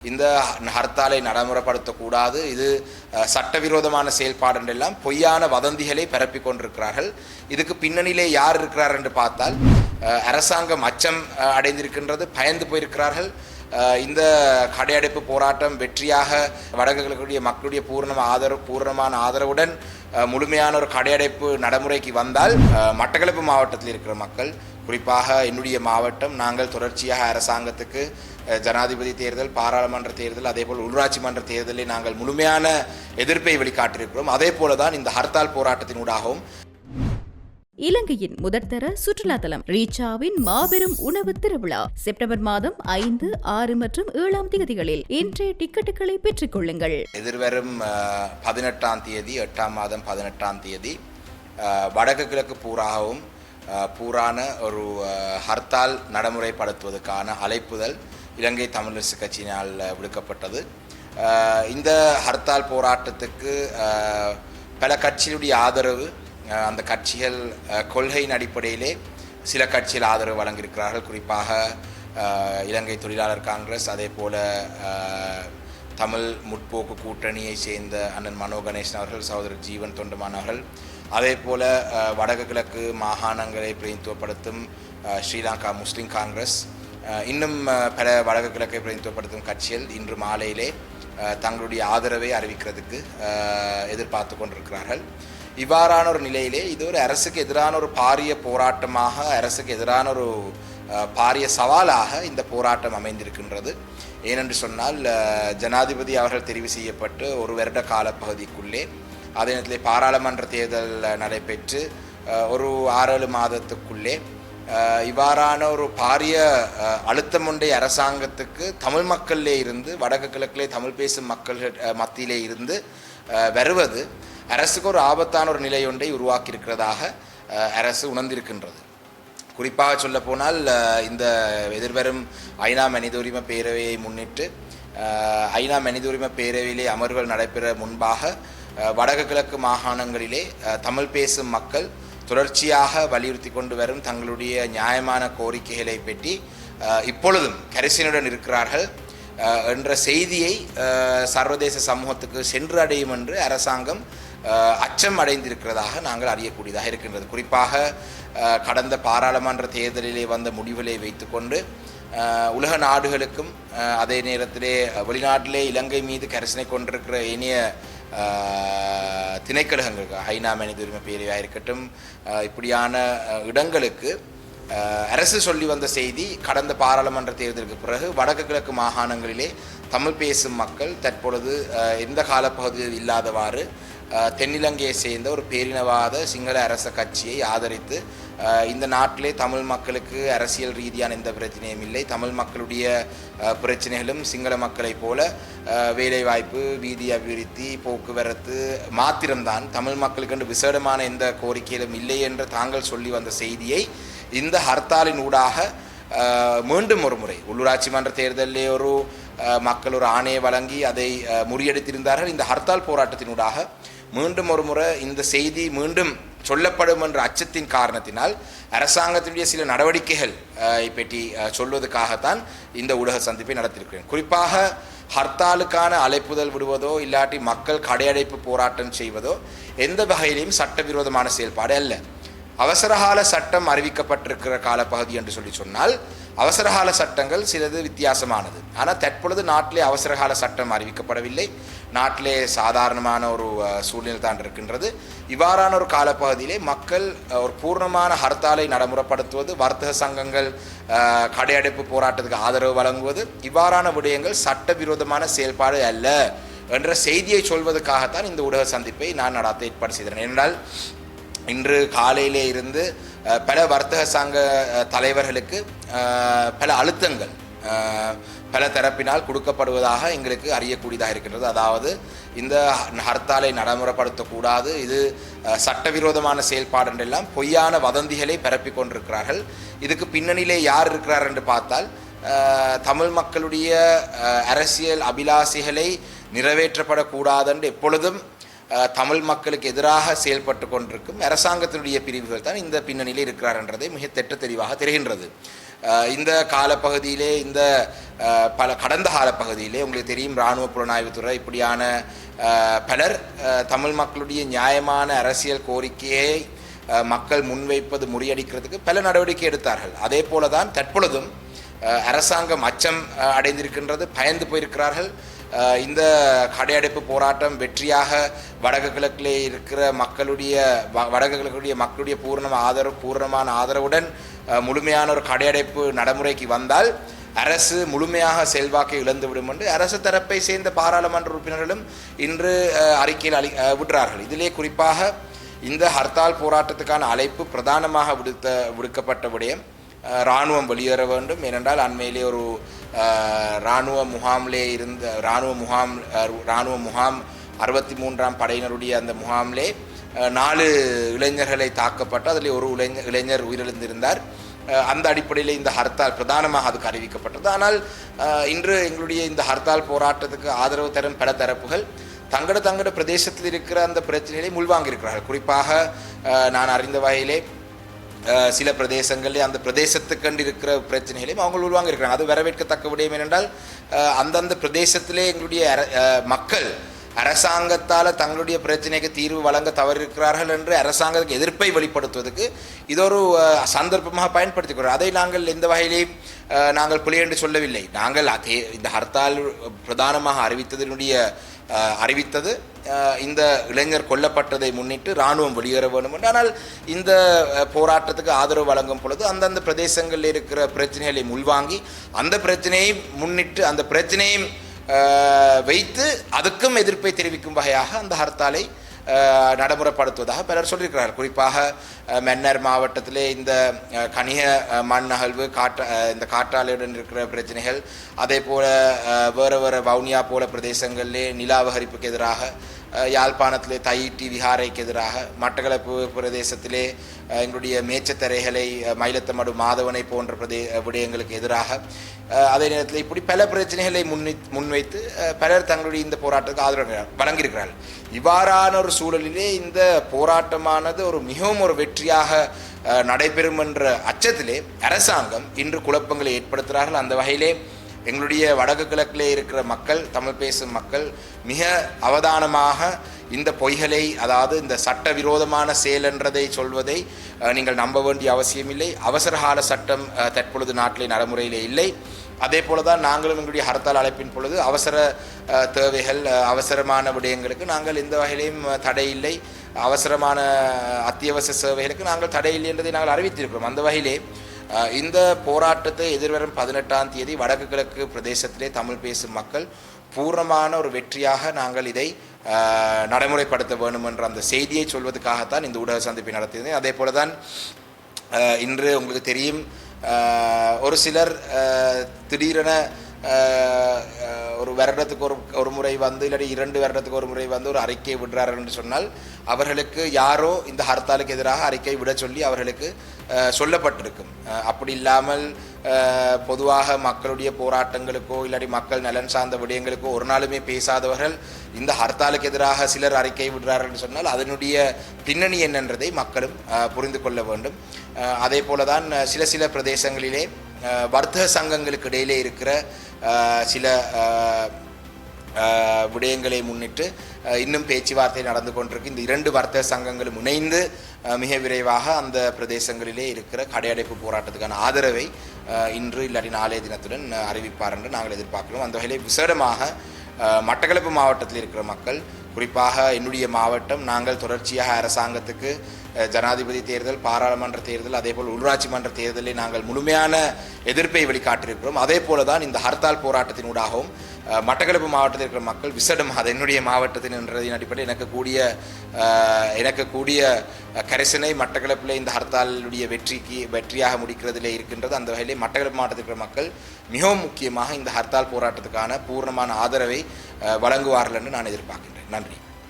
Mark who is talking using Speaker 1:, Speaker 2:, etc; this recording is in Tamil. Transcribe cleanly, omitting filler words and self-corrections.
Speaker 1: இந்த ஹர்த்தாலை நடைமுறைப்படுத்தக்கூடாது, இது சட்டவிரோதமான செயல்பாடு என்றெல்லாம் பொய்யான வதந்திகளை பரப்பிக் கொண்டிருக்கிறார்கள். இதுக்கு பின்னணியிலே யார் இருக்கிறார் என்று பார்த்தால் அரசாங்கம் அச்சம் அடைந்திருக்கின்றது, பயந்து போயிருக்கிறார்கள். இந்த கடையடைப்பு போராட்டம் வெற்றியாக வடகிழக்குடைய மக்களுடைய பூரணமான ஆதரவுடன் முழுமையான ஒரு கடையடைப்பு நடைமுறைக்கு வந்தால் மட்டக்களப்பு மாவட்டத்தில் இருக்கிற மக்கள், குறிப்பாக என்னுடைய மாவட்டம், நாங்கள் தொடர்ச்சியாக அரசாங்கத்துக்கு ஜனாதிபதி தேர்தல், பாராளுமன்ற தேர்தல், அதேபோல் உள்ளாட்சி மன்ற தேர்தலில் நாங்கள் முழுமையான எதிர்ப்பை வெளிக்காட்டியிருக்கிறோம். அதே போலதான் இந்த ஹர்த்தால் போராட்டத்தினூடாகவும்
Speaker 2: இலங்கையின் முதற்தர சுற்றுலா தலம் ரீச்சாவின் மாபெரும் உணவு திருவிழா செப்டம்பர் மாதம் 5, 6 மற்றும் 7ஆம் தேதிகளில் இன்றைய டிக்கெட்டுகளை பெற்றுக் கொள்ளுங்கள்.
Speaker 1: எதிர்வரும் 18ஆம் தேதி 8ஆம் மாதம் 18ஆம் தேதி வடக்கு கிழக்கு பூராகவும் பூரான ஒரு ஹர்த்தால் நடைமுறைப்படுத்துவதற்கான அழைப்புதல் இலங்கை தமிழரசு கட்சியினால் விடுக்கப்பட்டது. இந்த ஹர்த்தால் போராட்டத்துக்கு பல கட்சிகளுடைய ஆதரவு, அந்த கட்சிகள் கொள்கையின் அடிப்படையிலே சில கட்சிகள் ஆதரவு வழங்கியிருக்கிறார்கள். குறிப்பாக இலங்கை தொழிலாளர் காங்கிரஸ், அதே போல தமிழ் முற்போக்கு கூட்டணியை சேர்ந்த அண்ணன் மனோ கணேசன் அவர்கள், சகோதரர் ஜீவன் தொண்டமான் அவர்கள், அதே போல வடக்கு கிழக்கு மாகாணங்களை பிரதிநிதித்துவப்படுத்தும் ஸ்ரீலங்கா முஸ்லீம் காங்கிரஸ், இன்னும் பல வடக்கு கிழக்கை பிரதிநிதித்துவப்படுத்தும் கட்சிகள் இன்று மாலையிலே தங்களுடைய ஆதரவை அறிவிக்கிறதுக்கு எதிர்பார்த்து கொண்டிருக்கிறார்கள். இவ்வாறான ஒரு நிலையிலே இது ஒரு அரசுக்கு எதிரான ஒரு பாரிய போராட்டமாக, அரசுக்கு எதிரான ஒரு பாரிய சவாலாக இந்த போராட்டம் அமைந்திருக்கின்றது. ஏனென்று சொன்னால் ஜனாதிபதி அவர்கள் தெரிவு செய்யப்பட்டு ஒரு வருட கால பகுதிக்குள்ளே, அதே நேரத்தில் பாராளுமன்ற தேர்தல் நடைபெற்று ஒரு 6-7 மாதத்துக்குள்ளே இவ்வாறான ஒரு பாரிய அழுத்தம் ஒன்றை அரசாங்கத்துக்கு தமிழ் மக்களிலே இருந்து, வடக்கு கிழக்கிலே தமிழ் பேசும் மக்கள் மத்தியிலே இருந்து வருவது அரசுக்கு ஒரு ஆபத்தான ஒரு நிலை ஒன்றை உருவாக்கி இருக்கிறதாக அரசு உணர்ந்திருக்கின்றது. குறிப்பாக சொல்ல போனால் இந்த எதிர்வரும் ஐநா மனித உரிமை பேரவையை முன்னிட்டு ஐநா மனித உரிமை பேரவையிலே அமர்வுகள் நடைபெற முன்பாக வடக்கு கிழக்கு மாகாணங்களிலே தமிழ் பேசும் மக்கள் தொடர்ச்சியாக வலியுறுத்தி கொண்டு வரும் தங்களுடைய நியாயமான கோரிக்கைகளை பற்றி இப்பொழுதும் கரிசனையுடன் இருக்கிறார்கள் என்ற செய்தியை சர்வதேச சமூகத்துக்கு சென்று அடையும் என்று அரசாங்கம் அச்சம் அடைந்திருக்கிறதாக நாங்கள் அறியக்கூடியதாக இருக்கின்றது. குறிப்பாக கடந்த பாராளுமன்ற தேர்தலிலே வந்த முடிவுகளை வைத்துக்கொண்டு உலக நாடுகளுக்கும், அதே நேரத்திலே வெளிநாட்டிலே இலங்கை மீது கரிசனை கொண்டிருக்கிற இனிய திணைக்களங்களுக்கு, ஐநா மனித உரிமை பேரவையாக இருக்கட்டும், இப்படியான இடங்களுக்கு அரசு சொல்லி வந்த செய்தி, கடந்த பாராளுமன்ற தேர்தலுக்கு பிறகு வடக்கு கிழக்கு மாகாணங்களிலே தமிழ் பேசும் மக்கள் தற்பொழுது எந்த காலப்பகுதியில் இல்லாதவாறு தென்னிலங்கையை சேர்ந்த ஒரு பேரினவாத சிங்கள அரச கட்சியை ஆதரித்து இந்த நாட்டிலே தமிழ் மக்களுக்கு அரசியல் ரீதியான எந்த பிரச்சனையும் இல்லை, தமிழ் மக்களுடைய பிரச்சனைகளும் சிங்கள மக்களைப் போல வேலைவாய்ப்பு, வீதி அபிவிருத்தி, போக்குவரத்து மாத்திரம்தான், தமிழ் மக்களுக்கு விசேடமான எந்த கோரிக்கையிலும் இல்லை என்று தாங்கள் சொல்லி வந்த செய்தியை இந்த ஹர்த்தாலின் ஊடாக மீண்டும் ஒரு முறை, உள்ளூராட்சி மன்ற தேர்தலிலே ஒரு மக்கள் ஒரு ஆணையை வழங்கி அதை முறியடித்திருந்தார்கள். இந்த ஹர்த்தால் போராட்டத்தினூடாக மீண்டும் ஒரு முறை இந்த செய்தி மீண்டும் சொல்லப்படும் என்ற அச்சத்தின் காரணத்தினால் அரசாங்கத்தினுடைய சில நடவடிக்கைகள் பற்றி சொல்வதற்காகத்தான் இந்த ஊடக சந்திப்பை நடத்தியிருக்கிறேன். குறிப்பாக ஹர்த்தாலுக்கான அழைப்புதல் விடுவதோ இல்லாட்டி மக்கள் கடையடைப்பு போராட்டம் செய்வதோ எந்த வகையிலையும் சட்டவிரோதமான செயல்பாடு அல்ல. அவசரகால சட்டம் அறிவிக்கப்பட்டிருக்கிற காலப்பகுதி என்று சொன்னால் அவசரகால சட்டங்கள் சிலது வித்தியாசமானது. ஆனால் தற்பொழுது நாட்டிலே அவசரகால சட்டம் அறிவிக்கப்படவில்லை, நாட்டிலே சாதாரணமான ஒரு சூழ்நிலை தான் இருக்கின்றது. இவ்வாறான ஒரு காலப்பகுதியிலே மக்கள் ஒரு பூர்ணமான ஹர்த்தாலை நடைமுறைப்படுத்துவது, வர்த்தக சங்கங்கள் கடையடைப்பு போராட்டத்துக்கு ஆதரவு வழங்குவது, இவ்வாறான விடயங்கள் சட்டவிரோதமான செயல்பாடு அல்ல என்ற செய்தியை சொல்வதற்காகத்தான் இந்த ஊடக சந்திப்பை நான் நடத்த ஏற்பாடு செய்தேன். என்றால் இன்று காலையிலே இருந்து பல வர்த்தக சங்க தலைவர்களுக்கு பல அழுத்தங்கள் பல தரப்பினால் கொடுக்கப்படுவதாக எங்களுக்கு அறியக்கூடியதாக இருக்கின்றது. அதாவது இந்த ஹர்த்தாலை நடைமுறைப்படுத்தக்கூடாது, இது சட்டவிரோதமான செயல்பாடு என்றெல்லாம் பொய்யான வதந்திகளை பரப்பிக் கொண்டிருக்கிறார்கள். இதுக்கு பின்னணியிலே யார் இருக்கிறார் என்று பார்த்தால் தமிழ் மக்களுடைய அரசியல் அபிலாஷைகளை நிறைவேற்றப்படக்கூடாது என்று எப்பொழுதும் தமிழ் மக்களுக்கு எதிராக செயல்பட்டு கொண்டிருக்கும் அரசாங்கத்தினுடைய பிரிவுகள் தான் இந்த பின்னணியில் இருக்கிறார் என்றதை மிக தெளிவாக தெரிகின்றது. இந்த காலப்பகுதியிலே இந்த பல கடந்த கால பகுதியிலே உங்களுக்கு தெரியும் இராணுவ புலனாய்வுத்துறை இப்படியான பலர் தமிழ் மக்களுடைய நியாயமான அரசியல் கோரிக்கையை மக்கள் முன்வைப்பது முறியடிக்கிறதுக்கு பல நடவடிக்கை எடுத்தார்கள். அதே போல தான் தற்பொழுதும் அரசாங்கம் அச்சம் அடைந்திருக்கின்றது, பயந்து போயிருக்கிறார்கள். இந்த கடையடைப்பு போராட்டம் வெற்றியாக வடக்கு கிழக்கிலே இருக்கிற வடக்கு கிழக்குடைய மக்களுடைய பூரணமான ஆதரவுடன் முழுமையான ஒரு கடையடைப்பு நடைமுறைக்கு வந்தால் அரசு முழுமையாக செல்வாக்கை இழந்துவிடும் என்று அரசு தரப்பை சேர்ந்த பாராளுமன்ற உறுப்பினர்களும் இன்று அறிக்கையில் விடுறார்கள். இதிலே குறிப்பாக இந்த ஹர்த்தால் போராட்டத்துக்கான அழைப்பு பிரதானமாக விடுக்கப்பட்ட விடயம் இராணுவம் வெளியேற வேண்டும். ஏனென்றால் அண்மையிலே ஒரு இராணுவ முகாமிலே இருந்த இராணுவ முகாம் 63ஆம் படையினருடைய அந்த முகாமிலே 4 இளைஞர்களை தாக்கப்பட்டு அதில் ஒரு இளைஞர் உயிரிழந்திருந்தார். அந்த அடிப்படையில் இந்த ஹர்த்தால் பிரதானமாக அதுக்கு அறிவிக்கப்பட்டது. ஆனால் இன்று எங்களுடைய இந்த ஹர்த்தால் போராட்டத்துக்கு ஆதரவு தரும் பல தரப்புகள் தங்களோட பிரதேசத்தில் இருக்கிற அந்த பிரச்சனைகளை முள்வாங்கியிருக்கிறார்கள். குறிப்பாக நான் அறிந்த வகையிலே சில பிரதேசங்களில் அந்த பிரதேசத்துக்கண்டு இருக்கிற பிரச்சனைகளையும் அவங்க உள்வாங்கியிருக்கிறாங்க. அது வரவேற்கத்தக்க விடயம் ஏனென்றால் அந்தந்த பிரதேசத்திலே எங்களுடைய மக்கள் அரசாங்கத்தால் தங்களுடைய பிரச்சனைக்கு தீர்வு வழங்க தவறிருக்கிறார்கள் என்று அரசாங்கத்துக்கு எதிர்ப்பை வெளிப்படுத்துவதற்கு இது ஒரு சந்தர்ப்பமாக பயன்படுத்திக்கிறோம். அதை நாங்கள் எந்த வகையிலேயும் நாங்கள் பிழை என்று சொல்லவில்லை. நாங்கள் இந்த ஹர்த்தால் பிரதானமாக அறிவித்தது இந்த இளைஞர் கொல்லப்பட்டதை முன்னிட்டு இராணுவம் வெளியேற வேண்டும் என்று. ஆனால் இந்த போராட்டத்துக்கு ஆதரவு வழங்கும் பொழுது அந்தந்த பிரதேசங்களில் இருக்கிற பிரச்சனைகளை உள்வாங்கி அந்த பிரச்சனையை முன்னிட்டு அந்த பிரச்சனையை வைத்து அதுக்கும் எதிர்ப்பை தெரிவிக்கும் வகையாக அந்த ஹர்த்தாலை நடைமுறைப்படுத்துவதாக பலர் சொல்லியிருக்கிறார்கள். குறிப்பாக மன்னர் மாவட்டத்திலே இந்த கனிய மண் அகழ்வு இந்த காற்றாலையுடன் இருக்கிற பிரச்சனைகள், அதே போல வேறு வவுனியா போல பிரதேசங்களிலே நிலாவகரிப்புக்கு எதிராக, யாழ்ப்பாணத்திலே தையிட்டி விஹாரைக்கு எதிராக, மட்டக்களப்பு பிரதேசத்திலே எங்களுடைய மேச்சத்தரைகளை மயிலத்தமடு மாதவனை போன்ற விடயங்களுக்கு எதிராக, அதே நேரத்தில் இப்படி பல பிரச்சனைகளை முன்வைத்து பலர் தங்களுடைய இந்த போராட்டத்துக்கு ஆதரவு வழங்கியிருக்கிறார்கள். இவ்வாறான ஒரு சூழலிலே இந்த போராட்டமானது மிகவும் ஒரு வெற்றியாக நடைபெறும் என்ற அச்சத்திலே அரசாங்கம் இன்று குழப்பங்களை ஏற்படுத்துகிறார்கள். அந்த வகையிலே எங்களுடைய வடக்கு கிழக்கிலே இருக்கிற மக்கள், தமிழ் பேசும் மக்கள் மிக அவதானமாக இந்த பொய்களை, அதாவது இந்த சட்டவிரோதமான செயல் என்றதை சொல்வதை நீங்கள் நம்ப வேண்டிய அவசியமில்லை. அவசரகால சட்டம் தற்பொழுது நாட்டிலே நடைமுறையிலே இல்லை. அதே போல தான் நாங்களும் எங்களுடைய ஹர்த்தால் அழைப்பின் பொழுது அவசர தேவைகள், அவசரமான விடயங்களுக்கு நாங்கள் எந்த வகையிலையும் தடை இல்லை, அவசரமான அத்தியாவசிய சேவைகளுக்கு நாங்கள் தடை இல்லை என்பதை நாங்கள் அறிவித்திருக்கிறோம். அந்த வகையிலே இந்த போராட்டத்தை எதிர்வரும் 18ஆம் தேதி வடக்கு கிழக்கு பிரதேசத்திலே தமிழ் பேசும் மக்கள் பூர்ணமான ஒரு வெற்றியாக நாங்கள் இதை நடைமுறைப்படுத்த வேண்டும் என்ற அந்த செய்தியை சொல்வதற்காகத்தான் இந்த ஊடக சந்திப்பை நடத்தியது. அதே போல தான் இன்று உங்களுக்கு தெரியும், ஒரு சிலர் திடீரென ஒரு வருடத்துக்கு ஒரு முறை வந்து, இல்லாட்டி 2 வருடத்துக்கு ஒரு முறை வந்து ஒரு அறிக்கை விடுறார்கள் என்று சொன்னால் அவர்களுக்கு யாரோ இந்த ஹர்த்தாலுக்கு எதிராக அறிக்கை விட சொல்லி அவர்களுக்கு சொல்லப்பட்டிருக்கும். அப்படி இல்லாமல் பொதுவாக மக்களுடைய போராட்டங்களுக்கோ இல்லாட்டி மக்கள் நலன் சார்ந்த விடயங்களுக்கோ ஒரு நாளுமே பேசாதவர்கள் இந்த ஹர்த்தாலுக்கு எதிராக சிலர் அறிக்கை விடுறார்கள் என்று சொன்னால் அதனுடைய பின்னணி என்னன்றதை மக்களும் புரிந்து கொள்ள வேண்டும். அதே போல தான் சில பிரதேசங்களிலே வர்த்தக சங்கங்களுக்கு இடையிலே இருக்கிற சில விடயங்களை முன்னிட்டு இன்னும் பேச்சுவார்த்தை நடந்து கொண்டிருக்கு. இந்த 2 வர்த்தக சங்கங்களும் இணைந்து மிக விரைவாக அந்த பிரதேசங்களிலே இருக்கிற கடையடைப்பு போராட்டத்துக்கான ஆதரவை இன்று இல்லாட்டி நாளைய தினத்துடன் அறிவிப்பார் என்று நாங்கள் எதிர்பார்க்கிறோம். அந்த வகையிலே விசேடமாக மட்டக்களப்பு மாவட்டத்தில் இருக்கிற மக்கள், குறிப்பாக என்னுடைய மாவட்டம், நாங்கள் தொடர்ச்சியாக அரசாங்கத்துக்கு ஜனாதிபதி தேர்தல், பாராளுமன்ற தேர்தல், அதேபோல் உள்ளாட்சி மன்ற தேர்தலில் நாங்கள் முழுமையான எதிர்ப்பை வெளிக்காட்டியிருக்கிறோம். அதே போல தான் இந்த ஹர்த்தால் போராட்டத்தினூடாகவும் மட்டக்களப்பு மாவட்டத்தில் இருக்கிற மக்கள் விசேடமாக என்னுடைய மாவட்டத்தின் என்றதின் அடிப்படையில் எனக்கு கூடிய கரிசனை மட்டக்களப்பில் இந்த ஹர்த்தாலுடைய வெற்றியாக முடிக்கிறதிலே இருக்கின்றது. அந்த வகையிலே மட்டக்களப்பு மாவட்டத்தில் இருக்கிற மக்கள் மிகவும் முக்கியமாக இந்த ஹர்த்தால் போராட்டத்துக்கான பூர்ணமான ஆதரவை வழங்குவார்கள் என்று நான் எதிர்பார்க்கின்றேன். நன்றி.